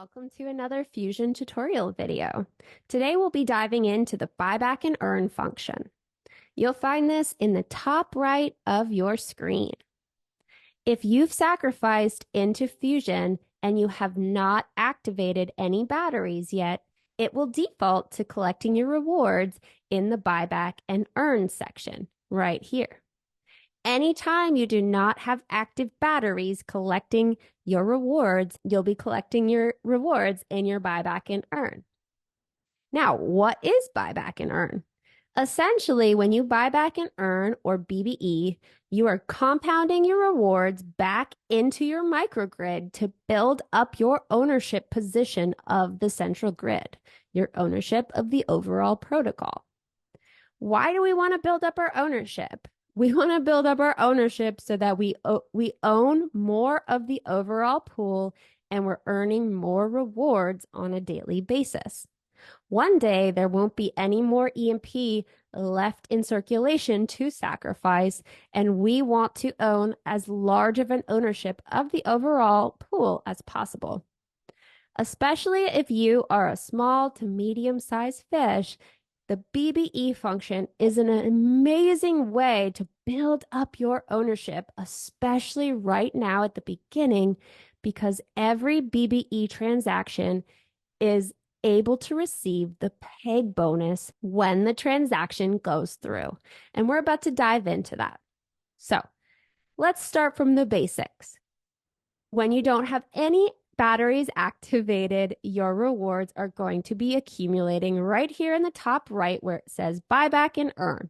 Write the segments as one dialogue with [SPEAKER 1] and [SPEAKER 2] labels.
[SPEAKER 1] Welcome to another Fusion tutorial video. Today we'll be diving into the buyback and earn function. You'll find this in the top right of your screen. If you've sacrificed into Fusion and you have not activated any batteries yet, it will default to collecting your rewards in the buyback and earn section right here. Anytime you do not have active batteries collecting your rewards, you'll be collecting your rewards in your buyback and earn. Now, what is buyback and earn? Essentially, when you buy back and earn, or BBE, you are compounding your rewards back into your microgrid to build up your ownership position of the central grid, your ownership of the overall protocol. Why do we want to build up our ownership? We want to build up our ownership so that we own more of the overall pool and we're earning more rewards on a daily basis. One day, there won't be any more EMP left in circulation to sacrifice, and we want to own as large of an ownership of the overall pool as possible. Especially if you are a small to medium-sized fish, the BBE function is an amazing way to build up your ownership, especially right now at the beginning, because every BBE transaction is able to receive the peg bonus when the transaction goes through. And we're about to dive into that. So let's start from the basics. When you don't have any batteries activated, your rewards are going to be accumulating right here in the top right where it says buyback and earn.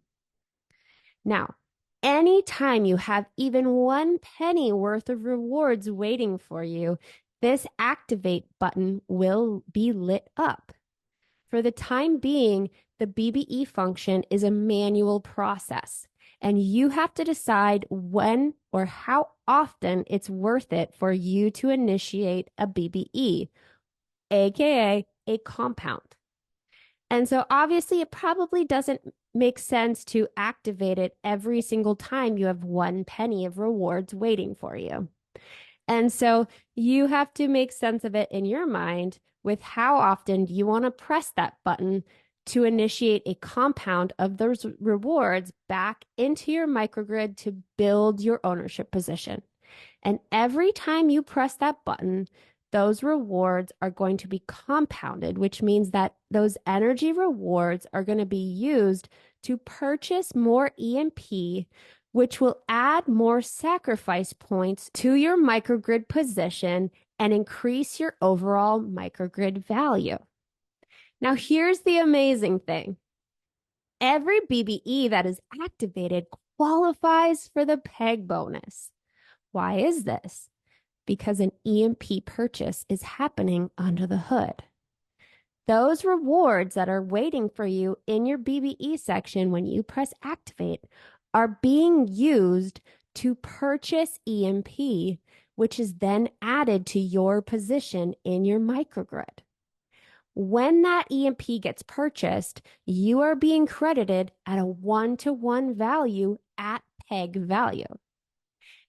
[SPEAKER 1] Now, anytime you have even 1 penny worth of rewards waiting for you, this activate button will be lit up. For the time being, the BBE function is a manual process, and you have to decide when or how often it's worth it for you to initiate a BBE, aka a compound. And so obviously it probably doesn't make sense to activate it every single time you have 1 penny of rewards waiting for you. And so you have to make sense of it in your mind with how often you want to press that button to initiate a compound of those rewards back into your microgrid to build your ownership position. And every time you press that button, those rewards are going to be compounded, which means that those energy rewards are going to be used to purchase more EMP, which will add more sacrifice points to your microgrid position and increase your overall microgrid value. Now, here's the amazing thing. Every BBE that is activated qualifies for the peg bonus. Why is this? Because an EMP purchase is happening under the hood. Those rewards that are waiting for you in your BBE section when you press activate are being used to purchase EMP, which is then added to your position in your microgrid. When that EMP gets purchased, you are being credited at a 1-to-1 value at peg value.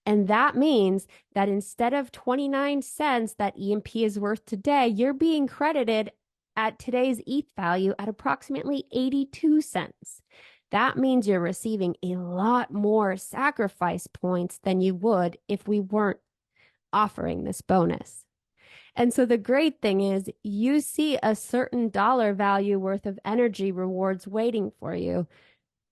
[SPEAKER 1] And that means that instead of 29 cents that EMP is worth today, you're being credited at today's ETH value at approximately 82 cents. That means you're receiving a lot more sacrifice points than you would if we weren't offering this bonus. And so the great thing is you see a certain dollar value worth of energy rewards waiting for you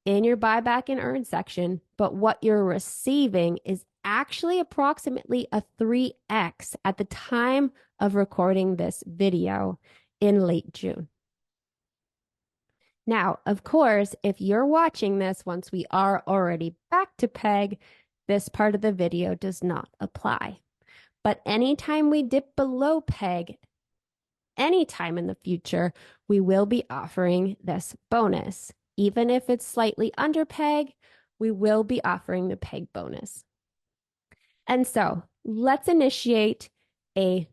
[SPEAKER 1] in your buyback and earn section, but what you're receiving is actually approximately a 3x at the time of recording this video in late June. Now, of course, if you're watching this once we are already back to peg, this part of the video does not apply. But anytime we dip below peg, anytime in the future, we will be offering this bonus. Even if it's slightly under peg, we will be offering the peg bonus. And so let's initiate a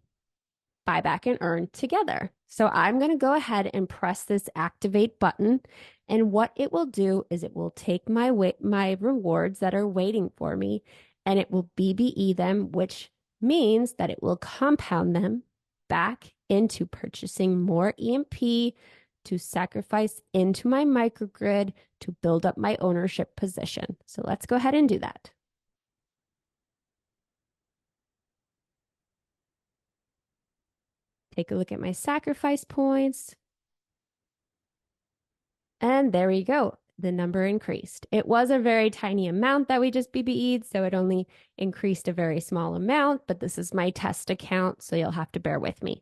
[SPEAKER 1] buyback and earn together. So I'm going to go ahead and press this activate button. And what it will do is it will take my rewards that are waiting for me and it will BBE them, which means that it will compound them back into purchasing more EMP to sacrifice into my microgrid to build up my ownership position. So let's go ahead and do that. Take a look at my sacrifice points. And there we go. The number increased. It was a very tiny amount that we just BBE'd, so it only increased a very small amount, but this is my test account, so you'll have to bear with me.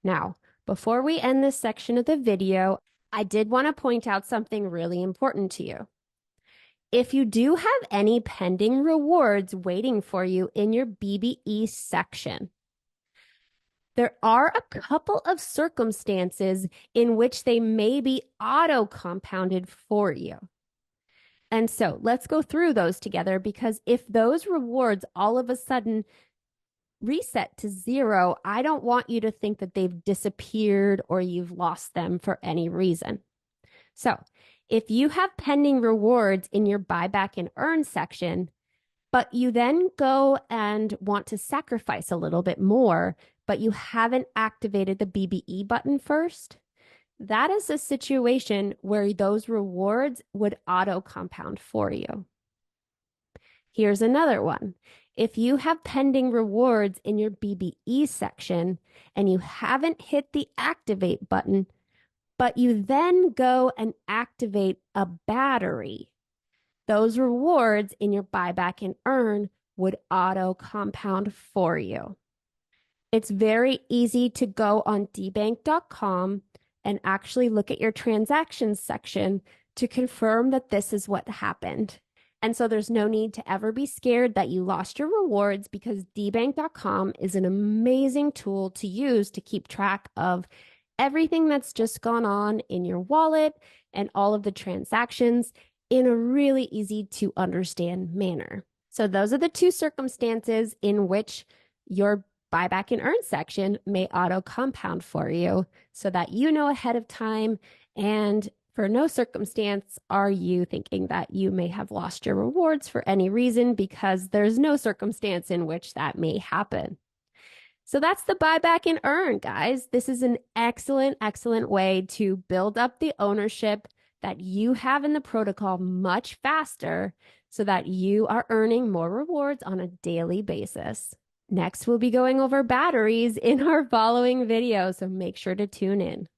[SPEAKER 1] Now, before we end this section of the video, I did want to point out something really important to you. If you do have any pending rewards waiting for you in your BBE section, there are a couple of circumstances in which they may be auto-compounded for you. And so let's go through those together, because if those rewards all of a sudden reset to 0, I don't want you to think that they've disappeared or you've lost them for any reason. So if you have pending rewards in your buyback and earn section, but you then go and want to sacrifice a little bit more, but you haven't activated the BBE button first, that is a situation where those rewards would auto compound for you. Here's another one. If you have pending rewards in your BBE section and you haven't hit the activate button, but you then go and activate a battery, those rewards in your buyback and earn would auto compound for you. It's very easy to go on dbank.com and actually look at your transactions section to confirm that this is what happened. And so there's no need to ever be scared that you lost your rewards, because dbank.com is an amazing tool to use to keep track of everything that's just gone on in your wallet and all of the transactions in a really easy to understand manner. So those are the two circumstances in which your buyback and earn section may auto compound for you, so that you know ahead of time, and for no circumstance are you thinking that you may have lost your rewards for any reason, because there's no circumstance in which that may happen. So that's the buyback and earn, guys. This is an excellent, excellent way to build up the ownership that you have in the protocol much faster, so that you are earning more rewards on a daily basis. Next, we'll be going over batteries in our following video, so make sure to tune in.